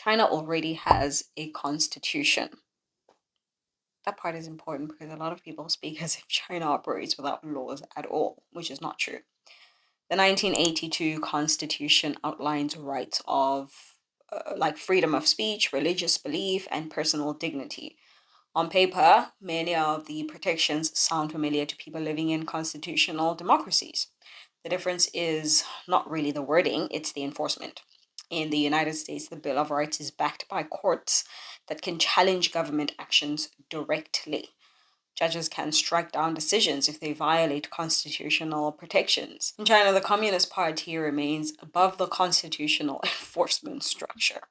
China already has a constitution. That part is important because a lot of people speak as if China operates without laws at all, which is not true. The 1982 Constitution outlines rights of like freedom of speech, religious belief, and personal dignity. On paper, many of the protections sound familiar to people living in constitutional democracies. The difference is not really the wording, it's the enforcement. In the United States, the Bill of Rights is backed by courts that can challenge government actions directly. Judges can strike down decisions if they violate constitutional protections. In China, the Communist Party remains above the constitutional enforcement structure.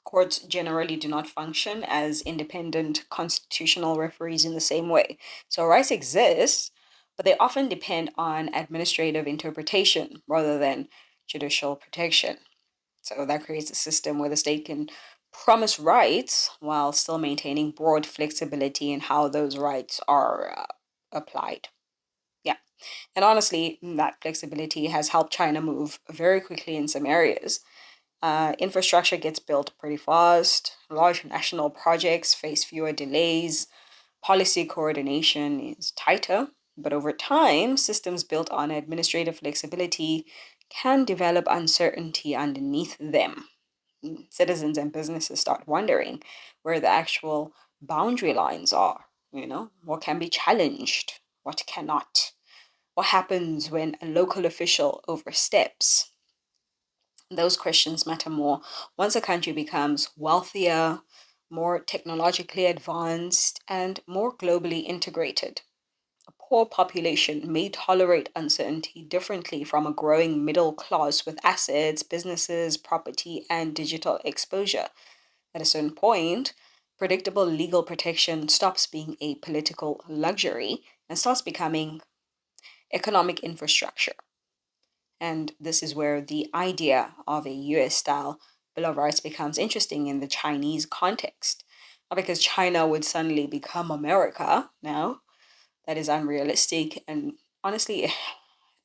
Courts generally do not function as independent constitutional referees in the same way. So rights exist, but they often depend on administrative interpretation rather than judicial protection. So that creates a system where the state can promise rights while still maintaining broad flexibility in how those rights are applied. Yeah. And honestly, that flexibility has helped China move very quickly in some areas. Infrastructure gets built pretty fast, large national projects face fewer delays, policy coordination is tighter, but over time, systems built on administrative flexibility can develop uncertainty underneath them. Citizens and businesses start wondering where the actual boundary lines are. What can be challenged, what cannot. What happens when a local official oversteps? Those questions matter more once a country becomes wealthier, more technologically advanced, and more globally integrated. A poor population may tolerate uncertainty differently from a growing middle class with assets, businesses, property, and digital exposure. At a certain point, predictable legal protection stops being a political luxury and starts becoming economic infrastructure. And this is where the idea of a US style Bill of Rights becomes interesting in the Chinese context. Not because China would suddenly become America now, that is unrealistic and honestly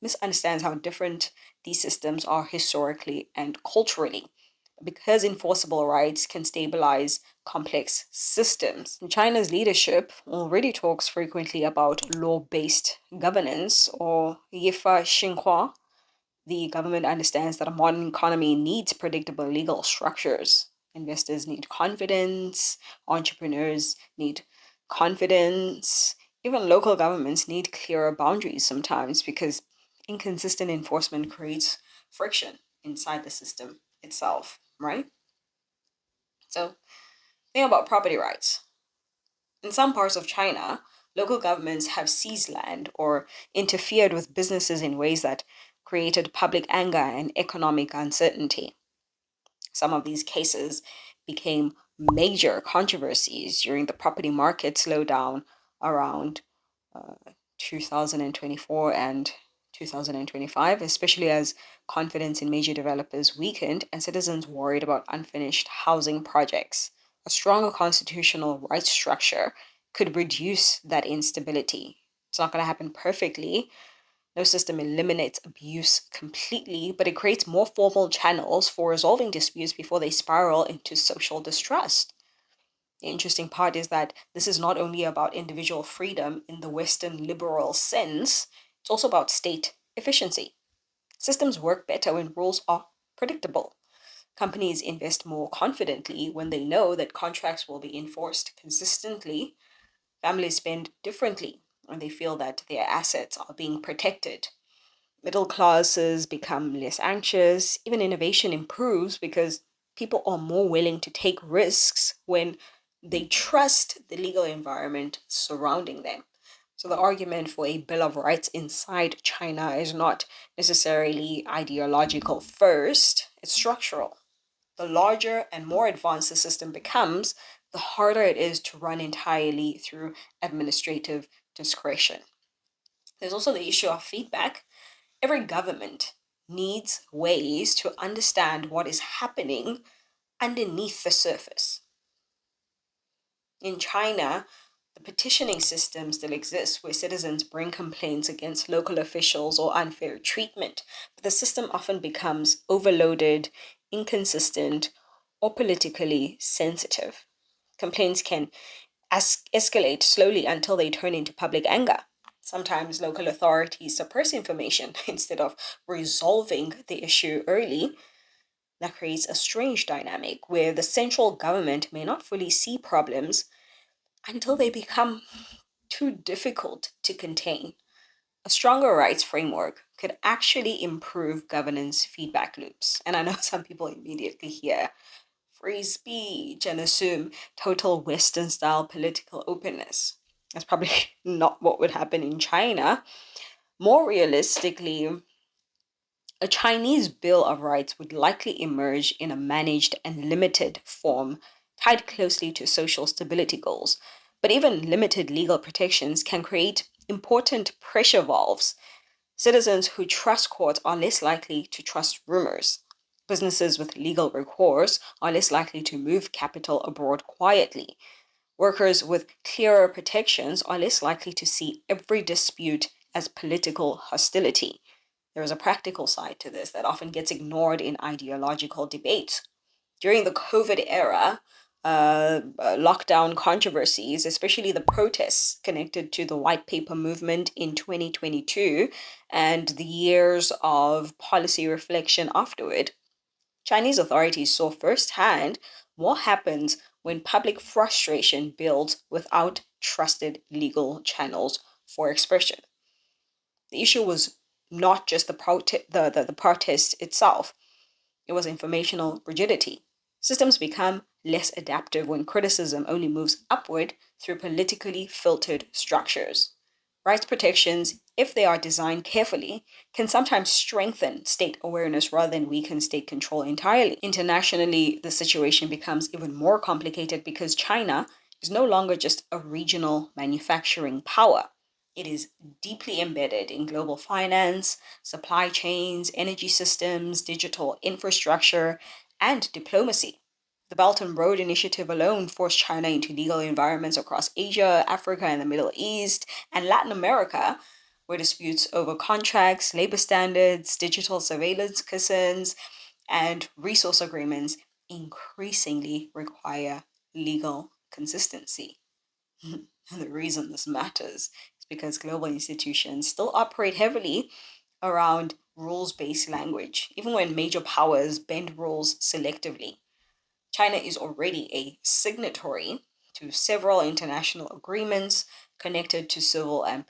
misunderstands how different these systems are historically and culturally. Because enforceable rights can stabilize complex systems. China's leadership already talks frequently about law based governance or Yifa Xinhua. The government understands that a modern economy needs predictable legal structures. Investors need confidence, entrepreneurs need confidence, even local governments need clearer boundaries sometimes because inconsistent enforcement creates friction inside the system itself, right? So, think about property rights. In some parts of China, local governments have seized land or interfered with businesses in ways that created public anger and economic uncertainty. Some of these cases became major controversies during the property market slowdown around 2024 and 2025, especially as confidence in major developers weakened and citizens worried about unfinished housing projects. A stronger constitutional rights structure could reduce that instability. It's not going to happen perfectly. No system eliminates abuse completely, but it creates more formal channels for resolving disputes before they spiral into social distrust. The interesting part is that this is not only about individual freedom in the Western liberal sense, it's also about state efficiency. Systems work better when rules are predictable. Companies invest more confidently when they know that contracts will be enforced consistently. Families spend differently when they feel that their assets are being protected. Middle classes become less anxious. Even innovation improves because people are more willing to take risks when they trust the legal environment surrounding them. So, the argument for a Bill of Rights inside China is not necessarily ideological first, it's structural. The larger and more advanced the system becomes, the harder it is to run entirely through administrative discretion. There's also the issue of feedback. Every government needs ways to understand what is happening underneath the surface. In China, the petitioning system still exists where citizens bring complaints against local officials or unfair treatment, but the system often becomes overloaded, inconsistent, or politically sensitive. Complaints can escalate slowly until they turn into public anger. Sometimes local authorities suppress information instead of resolving the issue early. That creates a strange dynamic where the central government may not fully see problems until they become too difficult to contain. A stronger rights framework could actually improve governance feedback loops. And I know some people immediately hear free speech and assume total Western style political openness. That's probably not what would happen in China. More realistically, a Chinese Bill of Rights would likely emerge in a managed and limited form, tied closely to social stability goals. But even limited legal protections can create important pressure valves. Citizens who trust courts are less likely to trust rumors. Businesses with legal recourse are less likely to move capital abroad quietly. Workers with clearer protections are less likely to see every dispute as political hostility. There is a practical side to this that often gets ignored in ideological debates. During the COVID era, lockdown controversies, especially the protests connected to the White Paper movement in 2022 and the years of policy reflection afterward, Chinese authorities saw firsthand what happens when public frustration builds without trusted legal channels for expression. The issue was not just the protest itself, it was informational rigidity. Systems become less adaptive when criticism only moves upward through politically filtered structures. Rights protections, if they are designed carefully, can sometimes strengthen state awareness rather than weaken state control entirely. Internationally, the situation becomes even more complicated because China is no longer just a regional manufacturing power. It is deeply embedded in global finance, supply chains, energy systems, digital infrastructure, and diplomacy. The Belt and Road Initiative alone forced China into legal environments across Asia, Africa, and the Middle East, and Latin America, where disputes over contracts, labor standards, digital surveillance concerns, and resource agreements increasingly require legal consistency. And the reason this matters is because global institutions still operate heavily around rules based language, even when major powers bend rules selectively. China is already a signatory to several international agreements connected to civil and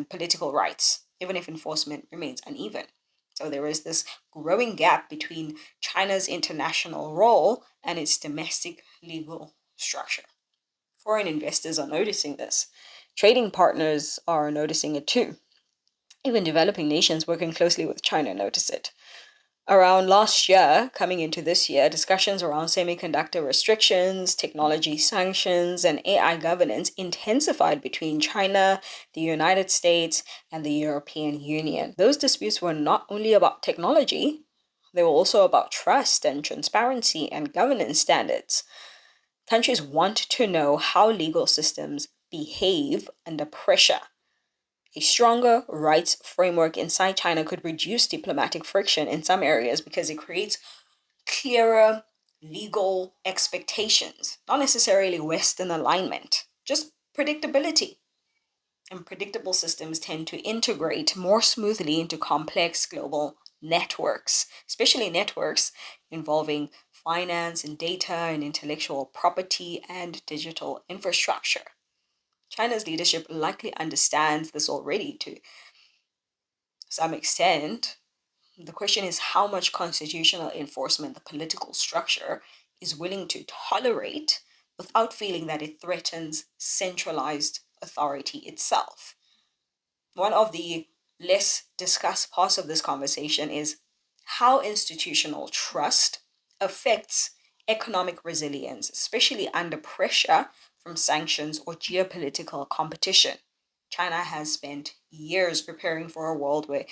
political rights, even if enforcement remains uneven. So there is this growing gap between China's international role and its domestic legal structure. Foreign investors are noticing this. Trading partners are noticing it too. Even developing nations working closely with China notice it. Around last year, coming into this year, discussions around semiconductor restrictions, technology sanctions, and AI governance intensified between China, the United States, and the European Union. Those disputes were not only about technology, they were also about trust and transparency and governance standards. Countries want to know how legal systems behave under pressure. A stronger rights framework inside China could reduce diplomatic friction in some areas because it creates clearer legal expectations, not necessarily Western alignment, just predictability. And predictable systems tend to integrate more smoothly into complex global networks, especially networks involving finance and data and intellectual property and digital infrastructure. China's leadership likely understands this already to some extent. The question is how much constitutional enforcement the political structure is willing to tolerate without feeling that it threatens centralized authority itself. One of the less discussed parts of this conversation is how institutional trust affects economic resilience, especially under pressure from sanctions or geopolitical competition. China has spent years preparing for a world where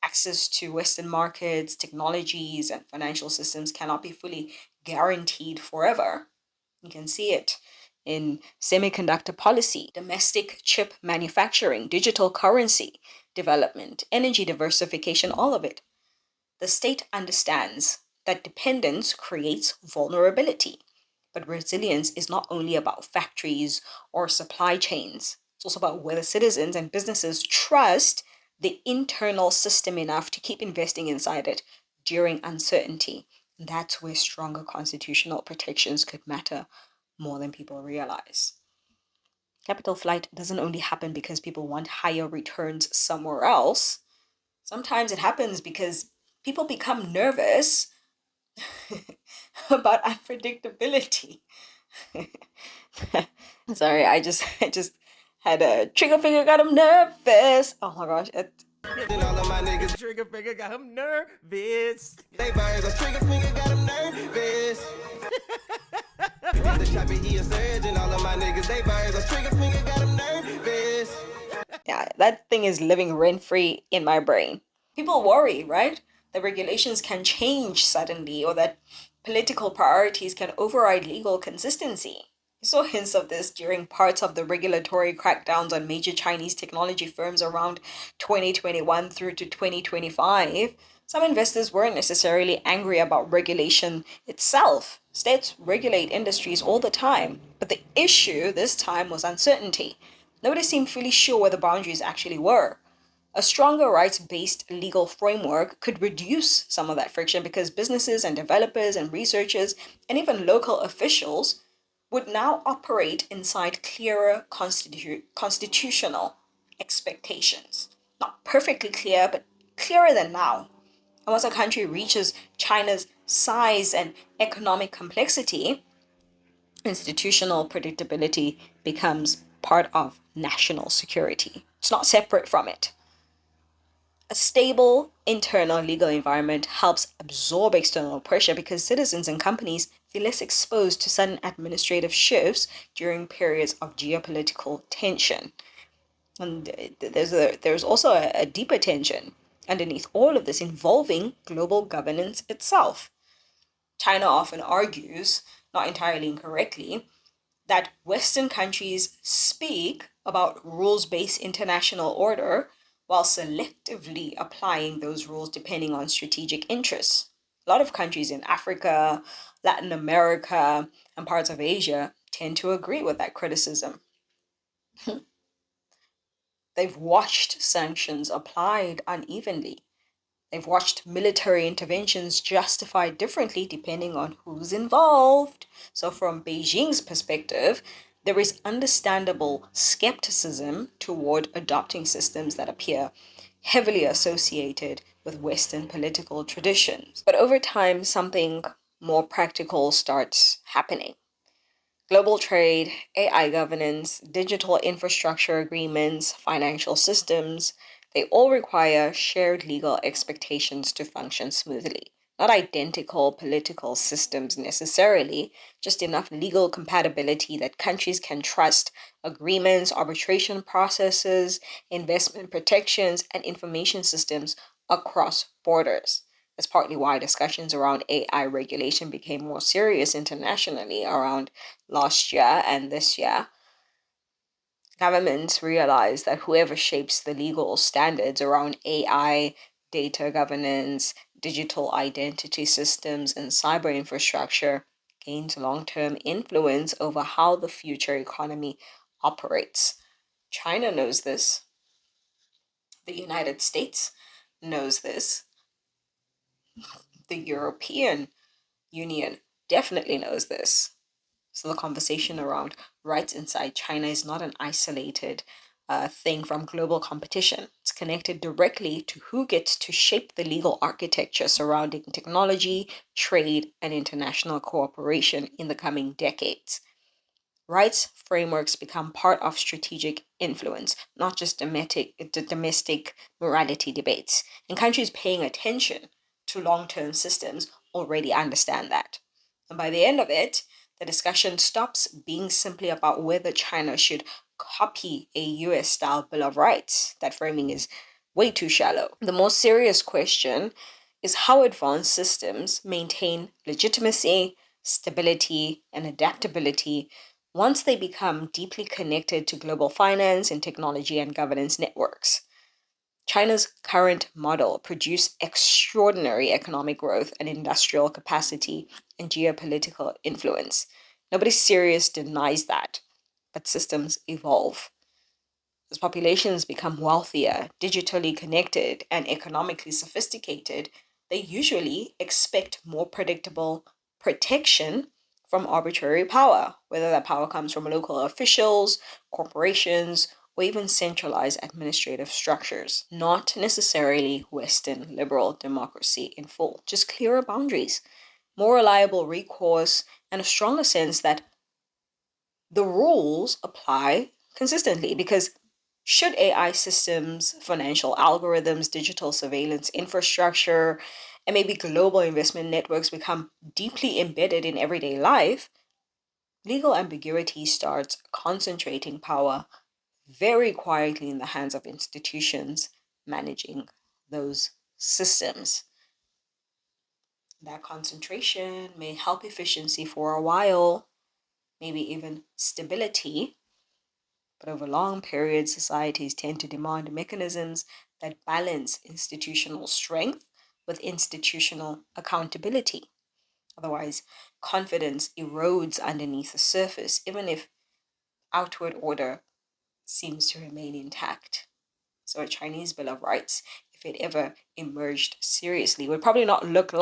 access to Western markets, technologies, and financial systems cannot be fully guaranteed forever. You can see it in semiconductor policy, domestic chip manufacturing, digital currency development, energy diversification, all of it. The state understands that dependence creates vulnerability. But resilience is not only about factories or supply chains, it's also about whether citizens and businesses trust the internal system enough to keep investing inside it during uncertainty. And that's where stronger constitutional protections could matter more than people realize. Capital flight doesn't only happen because people want higher returns somewhere else. Sometimes it happens because people become nervous about unpredictability. Sorry, I just had a trigger finger got him nervous. Oh my gosh. All of my niggas trigger finger got him nervous. They virus, a trigger finger got him nervous. The choppy, he a surgeon. All of my niggas, they virus, a trigger finger got him nervous. Yeah, that thing is living rent free in my brain. People worry, right? That regulations can change suddenly or that political priorities can override legal consistency. We saw hints of this during parts of the regulatory crackdowns on major Chinese technology firms around 2021 through to 2025. Some investors weren't necessarily angry about regulation itself. States regulate industries all the time, but the issue this time was uncertainty. Nobody seemed fully sure where the boundaries actually were. A stronger rights based legal framework could reduce some of that friction because businesses and developers and researchers and even local officials would now operate inside clearer constitutional expectations. Not perfectly clear, but clearer than now. And once a country reaches China's size and economic complexity, institutional predictability becomes part of national security. It's not separate from it. A stable internal legal environment helps absorb external pressure because citizens and companies feel less exposed to sudden administrative shifts during periods of geopolitical tension. And there's also a deeper tension underneath all of this involving global governance itself. China often argues, not entirely incorrectly, that Western countries speak about rules based international order while selectively applying those rules depending on strategic interests. A lot of countries in Africa, Latin America, and parts of Asia tend to agree with that criticism. They've watched sanctions applied unevenly. They've watched military interventions justified differently depending on who's involved. So, from Beijing's perspective, there is understandable skepticism toward adopting systems that appear heavily associated with Western political traditions. But over time, something more practical starts happening. Global trade, AI governance, digital infrastructure agreements, financial systems, they all require shared legal expectations to function smoothly. Not identical political systems necessarily, just enough legal compatibility that countries can trust agreements, arbitration processes, investment protections, and information systems across borders. That's partly why discussions around AI regulation became more serious internationally around last year and this year. Governments realize that whoever shapes the legal standards around AI, data governance, digital identity systems, and cyber infrastructure gains long term influence over how the future economy operates. China knows this. The United States knows this. The European Union definitely knows this. So the conversation around rights inside China is not an isolated thing from global competition. It's connected directly to who gets to shape the legal architecture surrounding technology, trade, and international cooperation in the coming decades. Rights frameworks become part of strategic influence, not just domestic morality debates. And countries paying attention to long term systems already understand that. And by the end of it, the discussion stops being simply about whether China should copy a US style Bill of Rights. That framing is way too shallow. The more serious question is how advanced systems maintain legitimacy, stability, and adaptability once they become deeply connected to global finance and technology and governance networks. China's current model produced extraordinary economic growth and industrial capacity and geopolitical influence. Nobody serious denies that, but systems evolve. As populations become wealthier, digitally connected, and economically sophisticated, they usually expect more predictable protection from arbitrary power, whether that power comes from local officials, corporations, or even centralized administrative structures. Not necessarily Western liberal democracy in full, just clearer boundaries, more reliable recourse, and a stronger sense that the rules apply consistently. Because should AI systems, financial algorithms, digital surveillance infrastructure, and maybe global investment networks become deeply embedded in everyday life, legal ambiguity starts concentrating power very quietly in the hands of institutions managing those systems. That concentration may help efficiency for a while, maybe even stability, but over long periods, societies tend to demand mechanisms that balance institutional strength with institutional accountability. Otherwise, confidence erodes underneath the surface, even if outward order seems to remain intact. So, a Chinese Bill of Rights, if it ever emerged seriously, would probably not look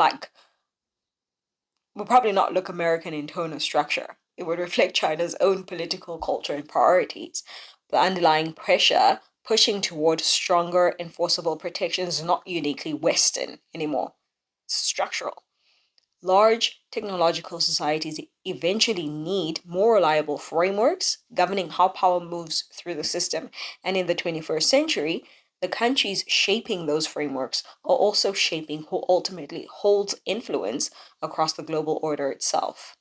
American in tone or structure. It would reflect China's own political culture and priorities. The underlying pressure pushing toward stronger enforceable protections is not uniquely Western anymore. It's structural. Large technological societies eventually need more reliable frameworks governing how power moves through the system. And in the 21st century, the countries shaping those frameworks are also shaping who ultimately holds influence across the global order itself.